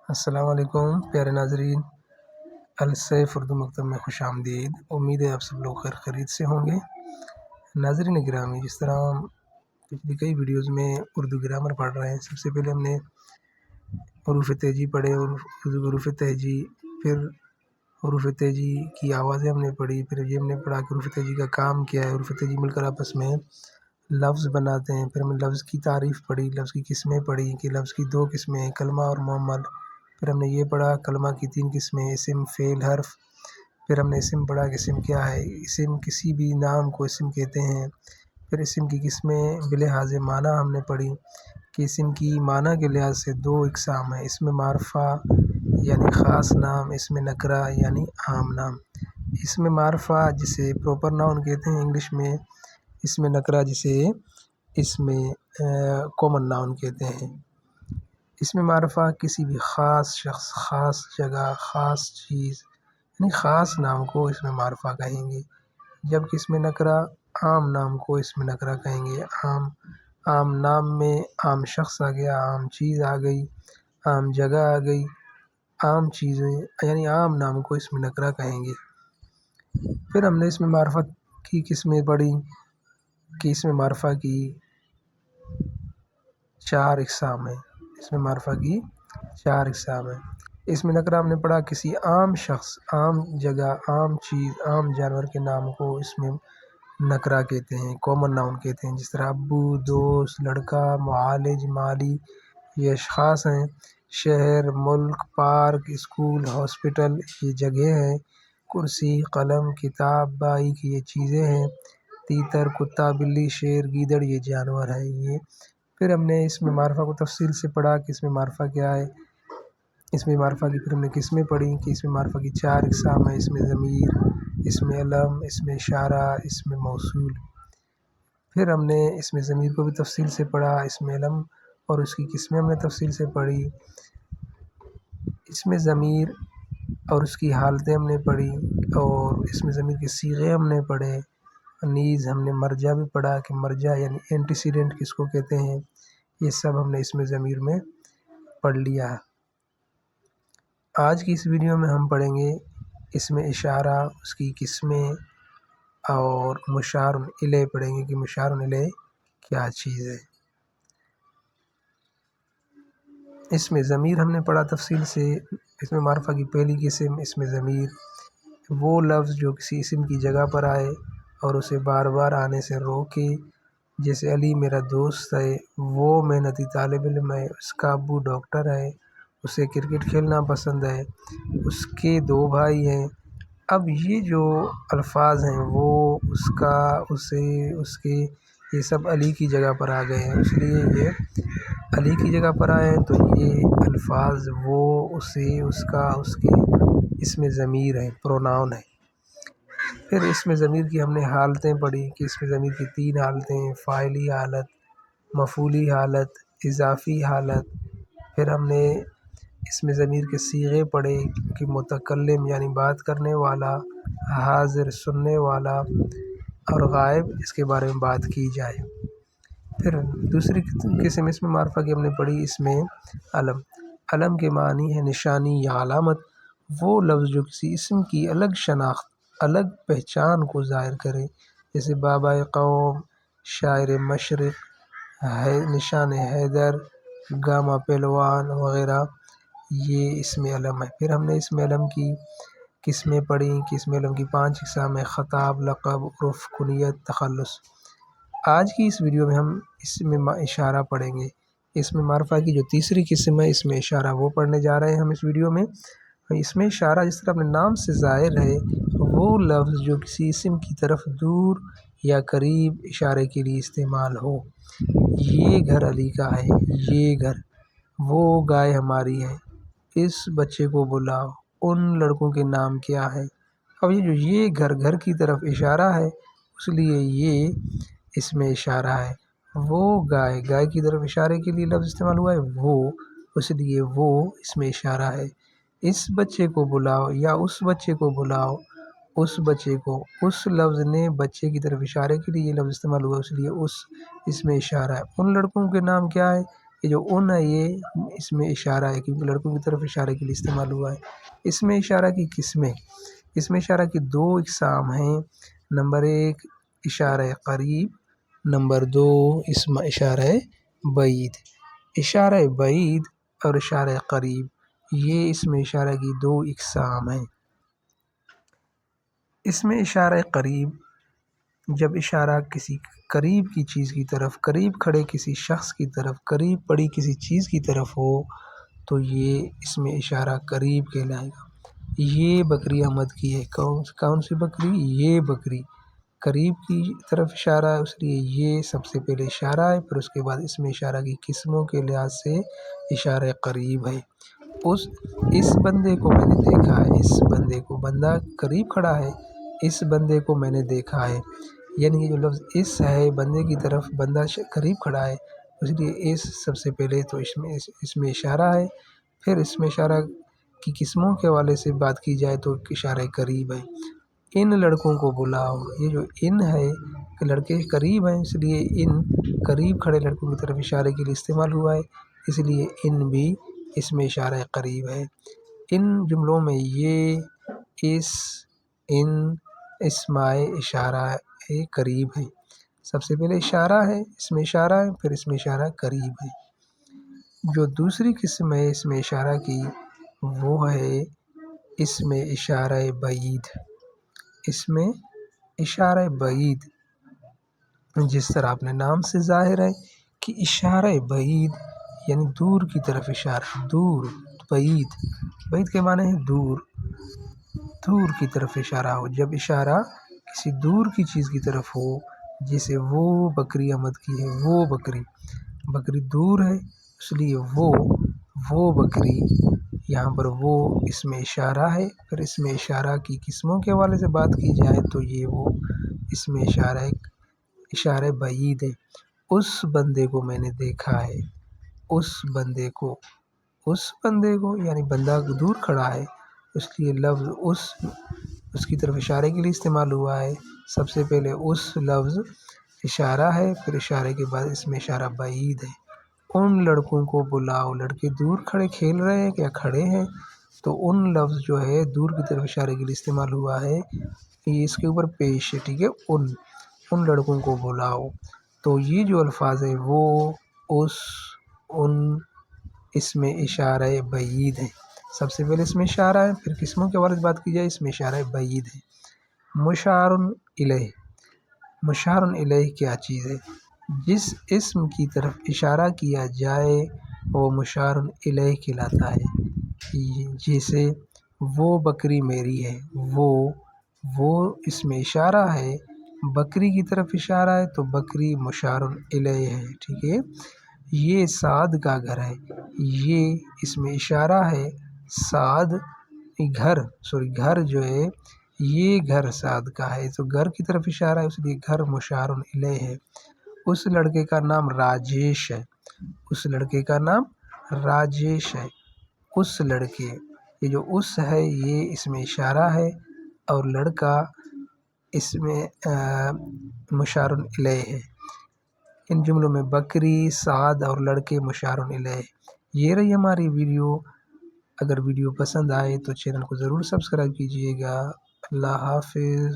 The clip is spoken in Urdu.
السلام علیکم پیارے ناظرین، السیف اردو مکتب میں خوش آمدید۔ امید ہے آپ سب لوگ خیر خیریت سے ہوں گے۔ ناظرین گرامی، جس طرح ہم پچھلی کئی ویڈیوز میں اردو گرامر پڑھ رہے ہیں، سب سے پہلے ہم نے حروف تہجی پڑھے، حروف تہجی، پھر حروف تہجی کی آوازیں ہم نے پڑھی، پھر یہ ہم نے پڑھا کہ حروف تہجی کا کام کیا ہے، حروف تہجی مل کر آپس میں لفظ بناتے ہیں۔ پھر ہم نے لفظ کی تعریف پڑھی، لفظ کی قسمیں پڑھی کہ لفظ کی دو قسمیں ہیں، کلمہ اور معمل۔ پھر ہم نے یہ پڑھا کلمہ کی 3 قسمیں، اسم، فعل، حرف۔ پھر ہم نے اسم پڑھا کہ اسم کیا ہے، اسم کسی بھی نام کو اسم کہتے ہیں۔ پھر اسم کی قسمیں بلحاظ معنی ہم نے پڑھی کہ اسم کی معنی کے لحاظ سے 2 اقسام ہیں، اسم معرفہ یعنی خاص نام، اسم نکرہ یعنی عام نام۔ اسم معرفہ جسے پراپر ناؤن کہتے ہیں انگلش میں، اسم نکرہ جسے اسم کامن ناؤن کہتے ہیں۔ اسم معرفہ کسی بھی خاص شخص، خاص جگہ، خاص چیز یعنی خاص نام کو اسم معرفہ کہیں گے، جبکہ اسم نکرہ عام نام کو اسم نکرہ کہیں گے۔ عام نام میں عام شخص آ گیا، عام چیز آ گئی، عام جگہ آ گئی، عام چیزیں یعنی عام نام کو اسم نکرہ کہیں گے۔ پھر ہم نے اسم معرفہ کی قسمیں پڑھی کہ اسم معرفہ کی 4 اقسام ہیں، اسم معرفہ کی 4 اقسام ہیں۔ اسم نکرہ ہم نے پڑھا کسی عام شخص، عام جگہ، عام چیز، عام جانور کے نام کو اسم نکرہ کہتے ہیں، کامن ناؤن کہتے ہیں، جس طرح ابو، دوست، لڑکا، معالج، مالی یہ اشخاص ہیں۔ شہر، ملک، پارک، اسکول، ہاسپٹل یہ جگہ ہیں۔ کرسی، قلم، کتاب، بائک یہ چیزیں ہیں۔ تیتر، کتا، بلی، شیر، گیدڑ یہ جانور ہیں۔ پھر ہم نے اسم معرفہ کو تفصیل سے پڑھا کہ اسم معرفہ کیا ہے۔ اسم معرفہ کی پھر ہم نے قسمیں پڑھی کہ اسم معرفہ کی 4 اقسام ہیں، اسم ضمیر، اسم علم، اسم اشارہ، اسم موصول۔ پھر ہم نے اسم ضمیر کو بھی تفصیل سے پڑھا، اسم علم اور اس کی قسمیں ہم نے تفصیل سے پڑھی۔ اسم ضمیر اور اس کی حالتیں ہم نے پڑھی، اور اسم ضمیر کے صیغے ہم نے پڑھے۔ نیز ہم نے مرجع بھی پڑھا کہ مرجع یعنی اینٹیسیڈنٹ کس کو کہتے ہیں، یہ سب ہم نے اسم ضمیر میں پڑھ لیا ہے۔ آج کی اس ویڈیو میں ہم پڑھیں گے اسم اشارہ، اس کی قسمیں، اور مشار الیہ پڑھیں گے کہ مشار الیہ کیا چیز ہے۔ اسم ضمیر ہم نے پڑھا تفصیل سے۔ اسم معرفہ کی پہلی قسم اسم ضمیر، وہ لفظ جو کسی اسم کی جگہ پر آئے اور اسے بار بار آنے سے روکے، جیسے علی میرا دوست ہے، وہ محنتی طالب علم ہے، اس کا ابو ڈاکٹر ہے، اسے کرکٹ کھیلنا پسند ہے، اس کے 2 بھائی ہیں۔ اب یہ جو الفاظ ہیں وہ اس کا، اسے، اس کے، یہ سب علی کی جگہ پر آ گئے ہیں، اس لیے یہ علی کی جگہ پر آئے ہیں، تو یہ الفاظ وہ، اسے، اس کا، اس کے اسم ضمیر ہیں، پروناؤن ہیں۔ پھر اسم ضمیر کی ہم نے حالتیں پڑھی کہ اسم ضمیر کی 3 حالتیں ہیں، فاعلی حالت، مفعولی حالت، اضافی حالت۔ پھر ہم نے اسم ضمیر کے صیغے پڑھے کہ متکلم یعنی بات کرنے والا، حاضر سننے والا، اور غائب اس کے بارے میں بات کی جائے۔ پھر دوسری قسم اسم معرفہ کی ہم نے پڑھی اسم علم۔ علم کے معنی ہے نشانی یا علامت، وہ لفظ جو کسی اسم کی الگ شناخت، الگ پہچان کو ظاہر کرے، جیسے بابا قوم، شاعر مشرق، نشان حیدر، گاما پہلوان وغیرہ، یہ اسم علم ہے۔ پھر ہم نے اسم علم کی قسمیں پڑھی کہ اسم علم کی 5 اقسام ہیں، خطاب، لقب، عرف، کنیت، تخلص۔ آج کی اس ویڈیو میں ہم اسم اشارہ پڑھیں گے۔ اسم معرفہ کی جو تیسری قسم ہے اسم اشارہ، وہ پڑھنے جا رہے ہیں ہم اس ویڈیو میں۔ اسم اشارہ جس طرح اپنے نام سے ظاہر ہے، وہ لفظ جو کسی اسم کی طرف دور یا قریب اشارے کے لیے استعمال ہو۔ یہ گھر علی کا ہے، یہ گھر، وہ گائے ہماری ہے، اس بچے کو بلاؤ، ان لڑکوں کے نام کیا ہے۔ اب یہ جو یہ گھر، گھر کی طرف اشارہ ہے، اس لیے یہ اسم اشارہ ہے۔ وہ گائے، گائے کی طرف اشارے کے لیے لفظ استعمال ہوا ہے وہ، اس لیے وہ اسم اشارہ ہے۔ اس بچے کو بلاؤ یا اس بچے کو بلاؤ، اس بچے کو، اس لفظ نے بچے کی طرف اشارے کے لیے یہ لفظ استعمال ہوا، اس لیے اس اسم اشارہ ہے۔ ان لڑکوں کے نام کیا ہے، یہ جو ان ہے یہ اس میں اشارہ ہے کیونکہ لڑکوں کی طرف اشارے کے لیے استعمال ہوا ہے۔ اس میں اشارہ کی قسمیں، اس میں اشارہ کی دو اقسام ہیں۔ نمبر 1 اشارہ قریب، نمبر 2 اسم اشارہ بعید۔ اشارہ بعید اور اشارہ قریب یہ اس میں اشارہ کی دو اقسام ہیں۔ اس میں اشارہ قریب جب اشارہ کسی قریب کی چیز کی طرف، قریب کھڑے کسی شخص کی طرف، قریب پڑی کسی چیز کی طرف ہو تو یہ اس میں اشارہ قریب کہلائے گا۔ یہ بکری احمد کی ہے، کون سی بکری؟ یہ بکری قریب کی طرف اشارہ ہے، اس لیے یہ سب سے پہلے اشارہ ہے، پھر اس کے بعد اس میں اشارہ کی قسموں کے لحاظ سے اشارہ قریب ہے۔ اس بندے کو میں نے دیکھا ہے، اس بندے کو، بندہ قریب کھڑا ہے، اس بندے کو میں نے دیکھا ہے، یعنی یہ جو لفظ اس ہے بندے کی طرف، بندہ قریب کھڑا ہے، اس لیے اس سب سے پہلے تو اس میں اشارہ ہے، پھر اس میں اشارہ کی قسموں کے حوالے سے بات کی جائے تو اشارہ قریب ہے۔ ان لڑکوں کو بلاؤ، یہ جو ان ہے کہ لڑکے قریب ہیں، اس لیے ان قریب کھڑے لڑکوں کی طرف اشارے کے لیے استعمال ہوا ہے، اس لیے ان بھی اس میں اشارہ قریب ہے۔ ان جملوں میں یہ، اس، ان اسمائے اشارہ قریب ہے۔ سب سے پہلے اشارہ ہے، اس میں اشارہ ہے، پھر اس میں اشارہ قریب ہے۔ جو دوسری قسم ہے اس میں اشارہ کی وہ ہے اس میں اشارہ بعید۔ اس میں اشارہ بعید جس طرح اپنے نام سے ظاہر ہے کہ اشارہ بعید یعنی دور کی طرف اشارہ، دور، بعید، بعید کے معنی ہے دور، دور کی طرف اشارہ ہو۔ جب اشارہ کسی دور کی چیز کی طرف ہو، جیسے وہ بکری احمد کی ہے، وہ بکری دور ہے، اس لیے وہ بکری، یہاں پر وہ اس میں اشارہ ہے، پھر اس میں اشارہ کی قسموں کے حوالے سے بات کی جائے تو یہ وہ اس میں اشارہ بعید ہے۔ اس بندے کو میں نے دیکھا ہے، اس بندے کو یعنی بندہ دور کھڑا ہے، اس لیے لفظ اس کی طرف اشارے کے لیے استعمال ہوا ہے۔ سب سے پہلے اس لفظ اشارہ ہے، پھر اشارے کے بعد اس میں اشارہ بعید ہے۔ ان لڑکوں کو بلاؤ، لڑکے دور کھڑے کھیل رہے ہیں یا کھڑے ہیں، تو ان لفظ جو ہے دور کی طرف اشارے کے لیے استعمال ہوا ہے، یہ اس کے اوپر پیش ہے، ٹھیک ہے، ان لڑکوں کو بلاؤ۔ تو یہ جو الفاظ ہیں وہ، اس، ان، اس میں اشارہ بعید ہے۔ سب سے پہلے اس میں اشارہ ہے، پھر قسموں کے حوالے سے بات کی جائے اس میں اشارہ بعید ہے۔ مشار الیہ، مشار الیہ کیا چیز ہے؟ جس اسم کی طرف اشارہ کیا جائے وہ مشار الیہ کہلاتا ہے۔ جیسے وہ بکری میری ہے، وہ اس میں اشارہ ہے، بکری کی طرف اشارہ ہے تو بکری مشار الیہ ہے، ٹھیک ہے۔ یہ سعد کا گھر ہے، یہ اس میں اشارہ ہے، سعد گھر جو ہے، یہ گھر سعد کا ہے تو گھر کی طرف اشارہ ہے، اس لیے گھر مشار الیہ ہے۔ اس لڑکے کا نام راجیش ہے، اس لڑکے کا نام راجیش ہے۔ اس لڑکے، یہ جو اس ہے یہ اس میں اشارہ ہے اور لڑکا اس میں مشار الیہ ہے۔ ان جملوں میں بکری، سعد اور لڑکے مشار الیہ۔ یہ رہی ہماری ویڈیو۔ اگر ویڈیو پسند آئے تو چینل کو ضرور سبسکرائب کیجیے گا۔ اللہ حافظ۔